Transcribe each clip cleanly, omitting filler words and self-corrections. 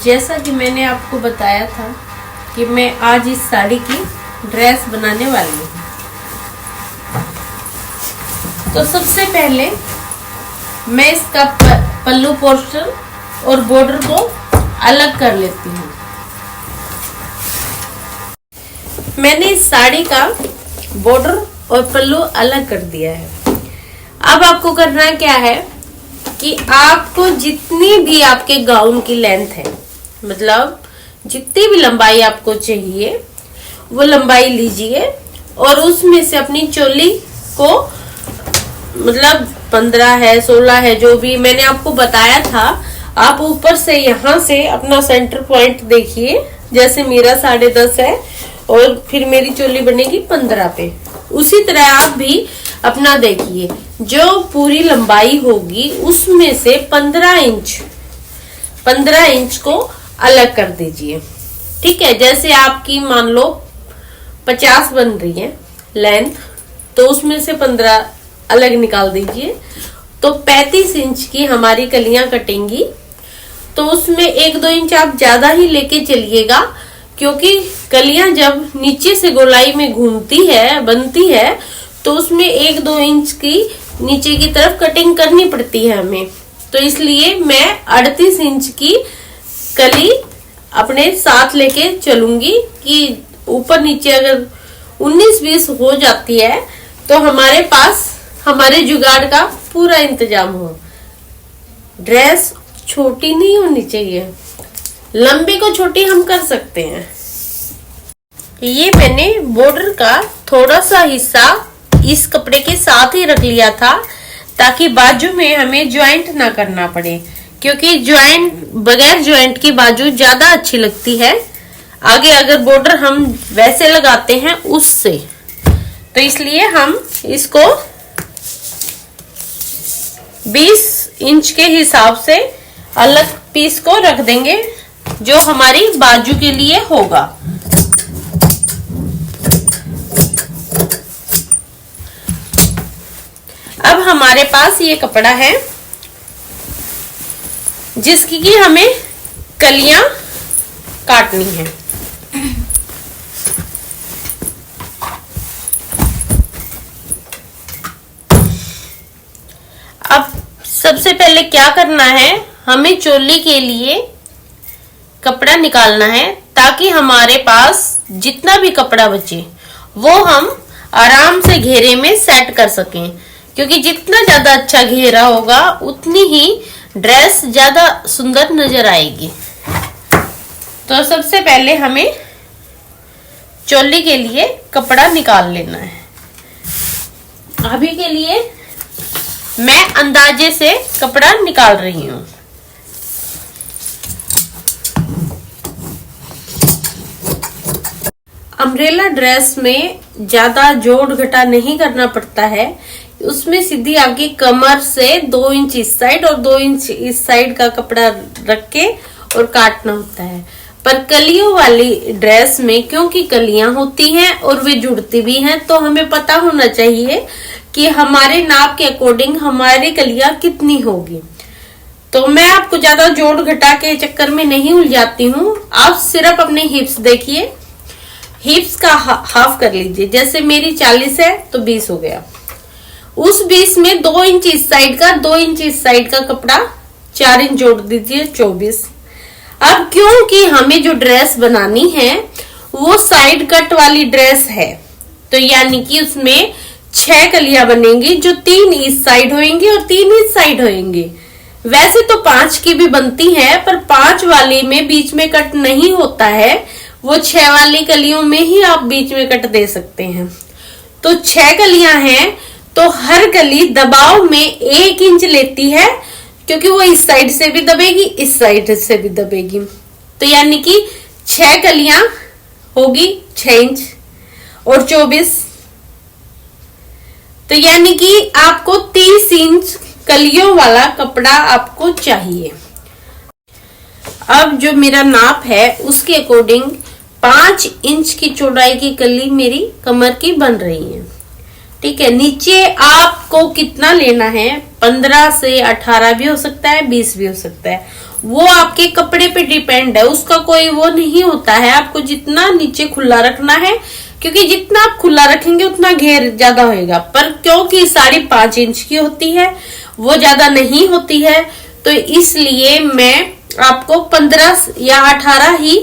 जैसा कि मैंने आपको बताया था कि मैं आज इस साड़ी की ड्रेस बनाने वाली हूँ। तो सबसे पहले मैं इसका पल्लू पोर्शन और बॉर्डर को अलग कर लेती हूँ। मैंने इस साड़ी का बॉर्डर और पल्लू अलग कर दिया है। अब आपको करना क्या है कि आपको जितनी भी आपके गाउन की लेंथ है, मतलब जितनी भी लंबाई आपको चाहिए वो लंबाई लीजिए और उसमें से अपनी चोली को, मतलब 15 है 16 है, जो भी मैंने आपको बताया था, आप ऊपर से यहाँ से अपना सेंटर पॉइंट देखिए। जैसे मेरा 10.5 है और फिर मेरी चोली बनेगी 15 पे, उसी तरह आप भी अपना देखिए। जो पूरी लंबाई होगी उसमें से 15 इंच को अलग कर दीजिए। ठीक है, जैसे आपकी मान लो 50 बन रही है लेंथ, तो उसमें से 15 अलग निकाल दीजिए। तो 35 इंच की हमारी कलियां कटेंगी। तो उसमें 1-2 इंच आप ज्यादा ही लेके चलिएगा, क्योंकि कलियां जब नीचे से गोलाई में घूमती है, बनती है, तो उसमें 1-2 इंच की नीचे की तरफ कटिंग करनी पड़ती है हमें। तो इसलिए मैं 38 इंच की कली अपने साथ लेके चलूंगी कि ऊपर नीचे अगर 19-20 हो जाती है तो हमारे पास हमारे जुगाड़ का पूरा इंतजाम हो। ड्रेस छोटी नहीं होनी चाहिए, लंबी को छोटी हम कर सकते हैं। ये मैंने बॉर्डर का थोड़ा सा हिस्सा इस कपड़े के साथ ही रख लिया था, ताकि बाजू में हमें ज्वाइंट ना करना पड़े, क्योंकि बगैर ज्वाइंट की बाजू ज्यादा अच्छी लगती है आगे अगर बॉर्डर हम वैसे लगाते हैं उससे। तो इसलिए हम इसको 20 इंच के हिसाब से अलग पीस को रख देंगे, जो हमारी बाजू के लिए होगा। अब हमारे पास ये कपड़ा है जिसकी कि हमें कलियां काटनी है। अब सबसे पहले क्या करना है, हमें चोली के लिए कपड़ा निकालना है, ताकि हमारे पास जितना भी कपड़ा बचे वो हम आराम से घेरे में सेट कर सकें, क्योंकि जितना ज्यादा अच्छा घेरा होगा उतनी ही ड्रेस ज्यादा सुंदर नजर आएगी। तो सबसे पहले हमें चोली के लिए कपड़ा निकाल लेना है। अभी के लिए मैं अंदाजे से कपड़ा निकाल रही हूं। अम्ब्रेला ड्रेस में ज्यादा जोड़ घटा नहीं करना पड़ता है। उसमें सीधी आगे कमर से 2 इंच इस साइड और 2 इंच इस साइड का कपड़ा रख के और काटना होता है। पर कलियों वाली ड्रेस में क्योंकि कलियां होती हैं और वे जुड़ती भी हैं, तो हमें पता होना चाहिए कि हमारे नाप के अकॉर्डिंग हमारी कलियां कितनी होगी। तो मैं आपको ज्यादा जोड़ घटा के चक्कर में नहीं उलझाती हूँ। आप सिर्फ अपने हिप्स देखिए, हिप्स का हाफ कर लीजिए। जैसे मेरी 40 है तो 20 हो गया। उस 20 में 2 इंच इस साइड का, 2 इंच इस साइड का कपड़ा 4 इंच जोड़ दीजिए, 24। अब क्योंकि हमें जो ड्रेस बनानी है वो साइड कट वाली ड्रेस है, तो यानी कि उसमें 6 कलियां बनेंगी, जो 3 इस साइड होंगी और 3 इस साइड होंगी। वैसे तो 5 की भी बनती है, पर 5 वाली में बीच में कट नहीं होता है, वो 6 वाली कलियों में ही आप बीच में कट दे सकते हैं। तो 6 कलियां हैं, तो हर कली दबाव में 1 इंच लेती है, क्योंकि वो इस साइड से भी दबेगी, इस साइड से भी दबेगी। तो यानी कि 6 कलियां होगी 6 इंच और 24, तो यानी कि आपको 30 इंच कलियों वाला कपड़ा आपको चाहिए। अब जो मेरा नाप है उसके अकॉर्डिंग 5 इंच की चौड़ाई की कली मेरी कमर की बन रही है। ठीक है, नीचे आपको कितना लेना है, 15 से 18 भी हो सकता है, 20 भी हो सकता है। वो आपके कपड़े पे डिपेंड है, उसका कोई वो नहीं होता है। आपको जितना नीचे खुला रखना है, क्योंकि जितना आप खुला रखेंगे उतना घेर ज्यादा होएगा, पर क्योंकि साड़ी 5 इंच की होती है, वो ज्यादा नहीं होती है, तो इसलिए मैं आपको 15 या 18 ही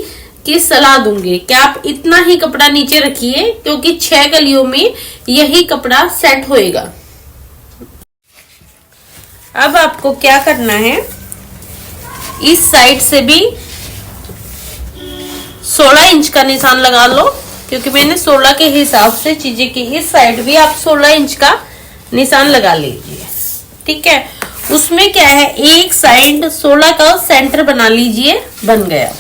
की सलाह दूंगी कि आप इतना ही कपड़ा नीचे रखिए, क्योंकि 6 कलियों में यही कपड़ा सेट होएगा। अब आपको क्या करना है, इस साइड से भी 16 इंच का निशान लगा लो, क्योंकि मैंने 16 के हिसाब से चीजें की। इस साइड भी आप 16 इंच का निशान लगा लीजिए, ठीक है। उसमें क्या है, एक साइड 16 का सेंटर बना लीजिए, बन गया।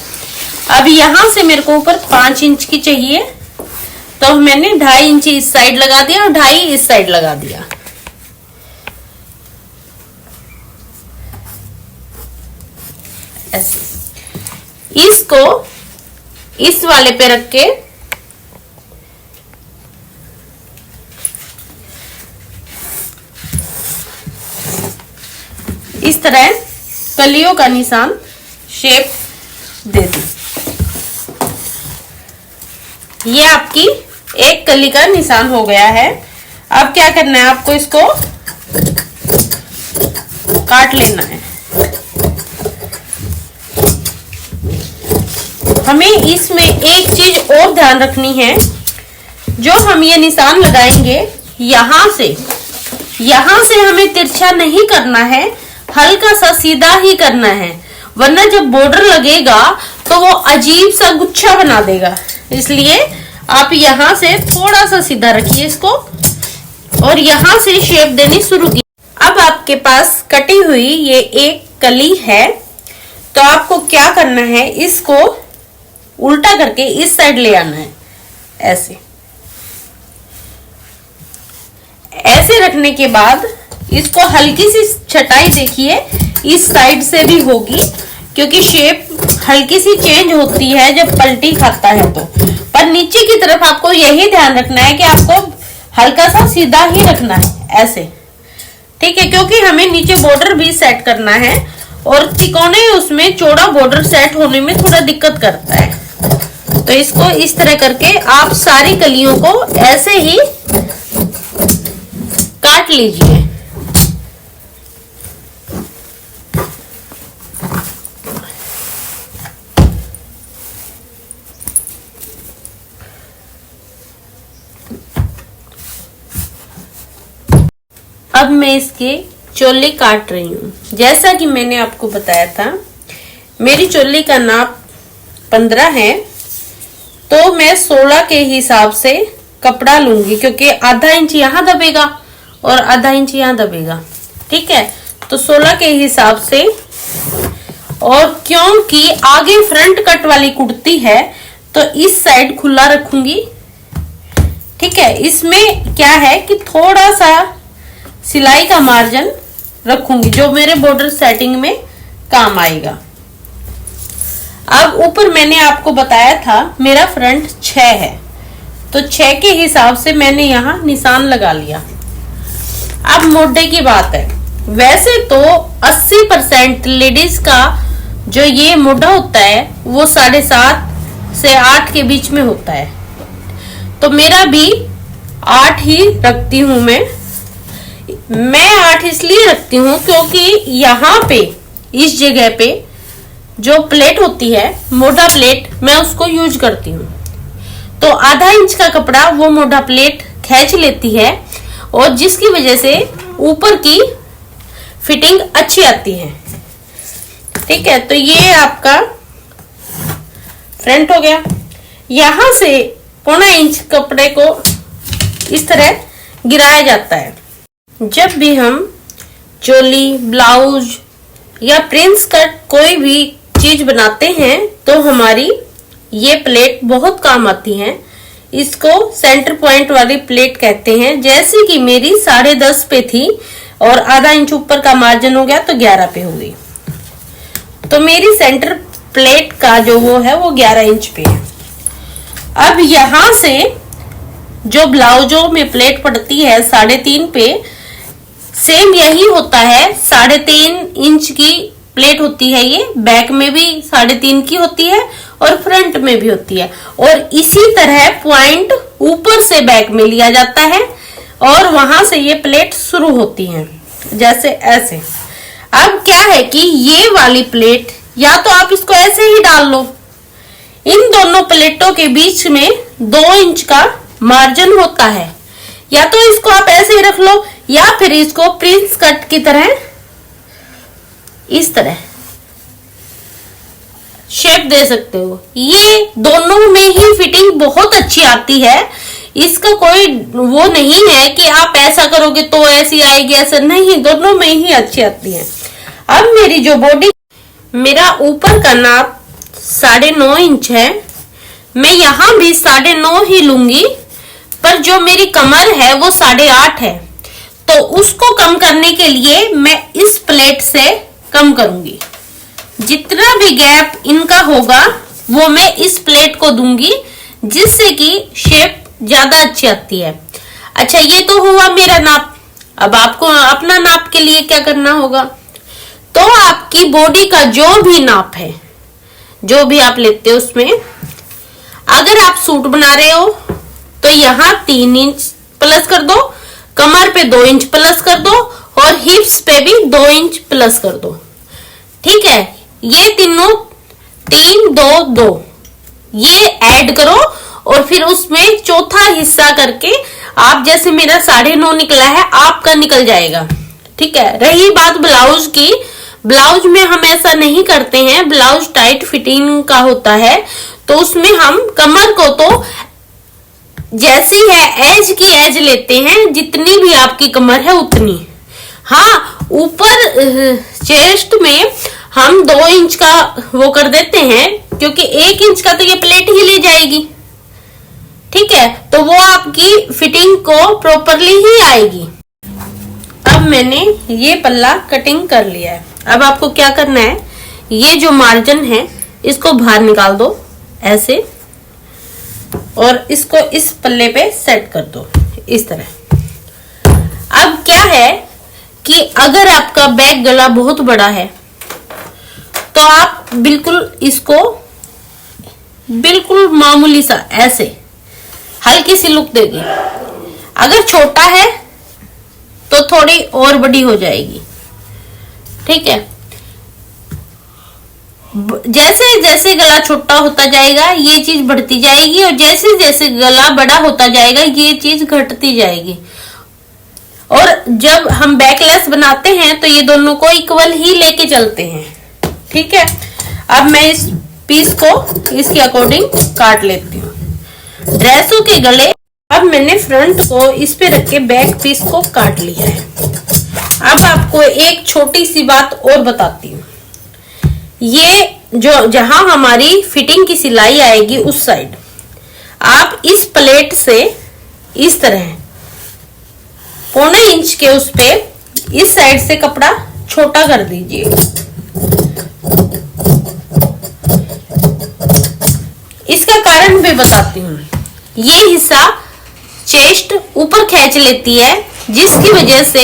अब यहां से मेरे को ऊपर 5 इंच की चाहिए, तो मैंने 2.5 इंच इस साइड लगा दिया और 2.5 इस साइड लगा दिया। ऐसे इसको इस वाले पे रख के इस तरह कलियों का निशान शेप दे दी। ये आपकी एक कली का निशान हो गया है। अब क्या करना है, आपको इसको काट लेना है। हमें इसमें एक चीज और ध्यान रखनी है, जो हम ये निशान लगाएंगे यहां से हमें तिरछा नहीं करना है, हल्का सा सीधा ही करना है, वरना जब बॉर्डर लगेगा तो वो अजीब सा गुच्छा बना देगा। इसलिए आप यहां से थोड़ा सा सीधा रखिए इसको और यहां से शेप देनी शुरू की। अब आपके पास कटी हुई ये एक कली है, तो आपको क्या करना है, इसको उल्टा करके इस साइड ले आना है। ऐसे रखने के बाद इसको हल्की सी छटाई देखिए इस साइड से भी होगी, क्योंकि शेप हल्की सी चेंज होती है जब पलटी खाता है तो। पर नीचे की तरफ आपको यही ध्यान रखना है कि आपको हल्का सा सीधा ही रखना है, ऐसे, ठीक है। क्योंकि हमें नीचे बॉर्डर भी सेट करना है और तिकोने उसमें चौड़ा बॉर्डर सेट होने में थोड़ा दिक्कत करता है। तो इसको इस तरह करके आप सारी कलियों को ऐसे ही काट लीजिए। अब मैं इसके चोली काट रही हूँ। जैसा कि मैंने आपको बताया था, मेरी चोली का नाप 15 है, तो मैं 16 के हिसाब से कपड़ा लूंगी, क्योंकि आधा इंच यहाँ दबेगा और आधा इंच यहाँ दबेगा, ठीक है। तो 16 के हिसाब से, और क्योंकि आगे फ्रंट कट वाली कुर्ती है तो इस साइड खुला रखूंगी, ठीक है। इसमें क्या है कि थोड़ा सा सिलाई का मार्जिन रखूंगी, जो मेरे बॉर्डर सेटिंग में काम आएगा। अब ऊपर मैंने आपको बताया था मेरा फ्रंट 6 है, तो 6 के हिसाब से मैंने यहाँ निशान लगा लिया। अब मोढे की बात है, वैसे तो 80% लेडीज का जो ये मोढा होता है वो 7.5 से 8 के बीच में होता है, तो मेरा भी 8 ही रखती हूं मैं 8 इसलिए रखती हूँ क्योंकि यहाँ पे इस जगह पे जो प्लेट होती है, मोटा प्लेट, मैं उसको यूज करती हूँ। तो आधा इंच का कपड़ा वो मोटा प्लेट खींच लेती है और जिसकी वजह से ऊपर की फिटिंग अच्छी आती है, ठीक है। तो ये आपका फ्रंट हो गया। यहां से 1.25 इंच कपड़े को इस तरह गिराया जाता है। जब भी हम चोली, ब्लाउज या प्रिंस कट कोई भी चीज बनाते हैं तो हमारी ये प्लेट बहुत काम आती है। इसको सेंटर पॉइंट वाली प्लेट कहते हैं। जैसे कि मेरी 10.5 पे थी और आधा इंच ऊपर का मार्जिन हो गया तो 11 पे हो गई, तो मेरी सेंटर प्लेट का जो वो है वो 11 इंच पे है। अब यहां से जो ब्लाउजों में प्लेट पड़ती है 3.5 पे, सेम यही होता है 3.5 इंच की प्लेट होती है ये, बैक में भी 3.5 की होती है और फ्रंट में भी होती है। और इसी तरह पॉइंट ऊपर से बैक में लिया जाता है और वहां से ये प्लेट शुरू होती है, जैसे ऐसे। अब क्या है कि ये वाली प्लेट या तो आप इसको ऐसे ही डाल लो, इन दोनों प्लेटों के बीच में 2 इंच का मार्जिन होता है, या तो इसको आप ऐसे ही रख लो या फिर इसको प्रिंस कट की तरह इस तरह शेप दे सकते हो। ये दोनों में ही फिटिंग बहुत अच्छी आती है, इसका कोई वो नहीं है कि आप ऐसा करोगे तो ऐसी आएगी, ऐसा नहीं, दोनों में ही अच्छी आती है। अब मेरी जो बॉडी, मेरा ऊपर का नाप 9.5 इंच है, मैं यहां भी 9.5 ही लूंगी, पर जो मेरी कमर है वो 8.5 है, तो उसको कम करने के लिए मैं इस प्लेट से कम करूंगी। जितना भी गैप इनका होगा वो मैं इस प्लेट को दूंगी, जिससे कि शेप ज्यादा अच्छी आती है। अच्छा, ये तो हुआ मेरा नाप। अब आपको अपना नाप के लिए क्या करना होगा, तो आपकी बॉडी का जो भी नाप है, जो भी आप लेते हो उसमें, अगर आप सूट बना रहे हो तो यहाँ 3 इंच प्लस कर दो, कमर पे 2 इंच प्लस कर दो और हिप्स पे भी 2 इंच प्लस कर दो। ठीक है, ये तीनों 3 2 2 ये ऐड करो और फिर उसमें चौथा हिस्सा करके आप, जैसे मेरा 9.5 निकला है, आपका निकल जाएगा। ठीक है, रही बात ब्लाउज की, ब्लाउज में हम ऐसा नहीं करते हैं, ब्लाउज टाइट फिटिंग का होता है, तो उसमें हम कमर को तो जैसी है एज की एज लेते हैं, जितनी भी आपकी कमर है उतनी। हाँ, ऊपर चेस्ट में हम 2 इंच का वो कर देते हैं, क्योंकि 1 इंच का तो ये प्लेट ही ले जाएगी। ठीक है, तो वो आपकी फिटिंग को प्रॉपरली ही आएगी। अब मैंने ये पल्ला कटिंग कर लिया है। अब आपको क्या करना है, ये जो मार्जिन है इसको बाहर निकाल दो ऐसे, और इसको इस पल्ले पे सेट कर दो इस तरह। अब क्या है कि अगर आपका बैक गला बहुत बड़ा है तो आप बिल्कुल इसको बिल्कुल मामूली सा ऐसे हल्की सी लुक देगी। अगर छोटा है तो थोड़ी और बड़ी हो जाएगी। ठीक है, जैसे जैसे गला छोटा होता जाएगा ये चीज बढ़ती जाएगी, और जैसे जैसे गला बड़ा होता जाएगा ये चीज घटती जाएगी। और जब हम बैकलेस बनाते हैं तो ये दोनों को इक्वल ही लेके चलते हैं। ठीक है, अब मैं इस पीस को इसके अकॉर्डिंग काट लेती हूँ। ड्रेसों के गले अब मैंने फ्रंट को इस पे रख के बैक पीस को काट लिया है। अब आपको एक छोटी सी बात और बताती हूँ, ये जो जहां हमारी फिटिंग की सिलाई आएगी उस साइड आप इस प्लेट से इस तरह 1.25 इंच के उस पे इस साइड से कपड़ा छोटा कर दीजिए। इसका कारण भी बताती हूँ। ये हिस्सा चेस्ट ऊपर खींच लेती है, जिसकी वजह से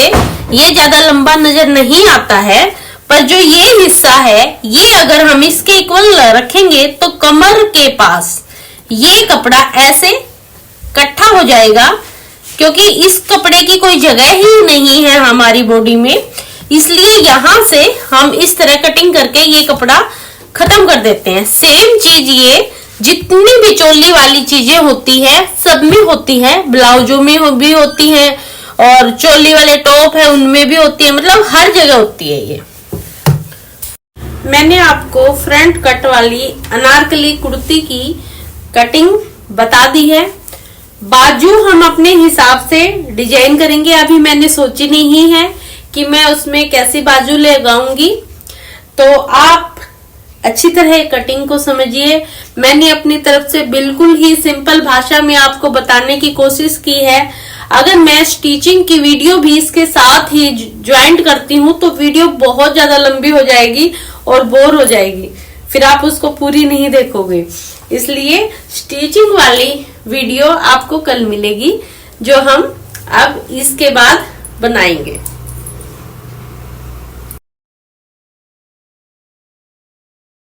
ये ज्यादा लंबा नजर नहीं आता है, पर जो ये हिस्सा है ये अगर हम इसके इक्वल रखेंगे तो कमर के पास ये कपड़ा ऐसे इकट्ठा हो जाएगा, क्योंकि इस कपड़े की कोई जगह ही नहीं है हमारी बॉडी में। इसलिए यहां से हम इस तरह कटिंग करके ये कपड़ा खत्म कर देते हैं। सेम चीज ये जितनी भी चोली वाली चीजें होती है सब में होती है, ब्लाउजों में भी होती है और चोली वाले टॉप है उनमें भी होती है, मतलब हर जगह होती है। ये मैंने आपको फ्रंट कट वाली अनारकली कुर्ती की कटिंग बता दी है। बाजू हम अपने हिसाब से डिजाइन करेंगे। अभी मैंने सोची नहीं है कि मैं उसमें कैसी बाजू लगाऊंगी, तो आप अच्छी तरह कटिंग को समझिए। मैंने अपनी तरफ से बिल्कुल ही सिंपल भाषा में आपको बताने की कोशिश की है। अगर मैं स्टिचिंग की वीडियो भी इसके साथ ही ज्वाइंट करती हूँ तो वीडियो बहुत ज्यादा लंबी हो जाएगी और बोर हो जाएगी, फिर आप उसको पूरी नहीं देखोगे। इसलिए स्टिचिंग वाली वीडियो आपको कल मिलेगी, जो हम अब इसके बाद बनाएंगे।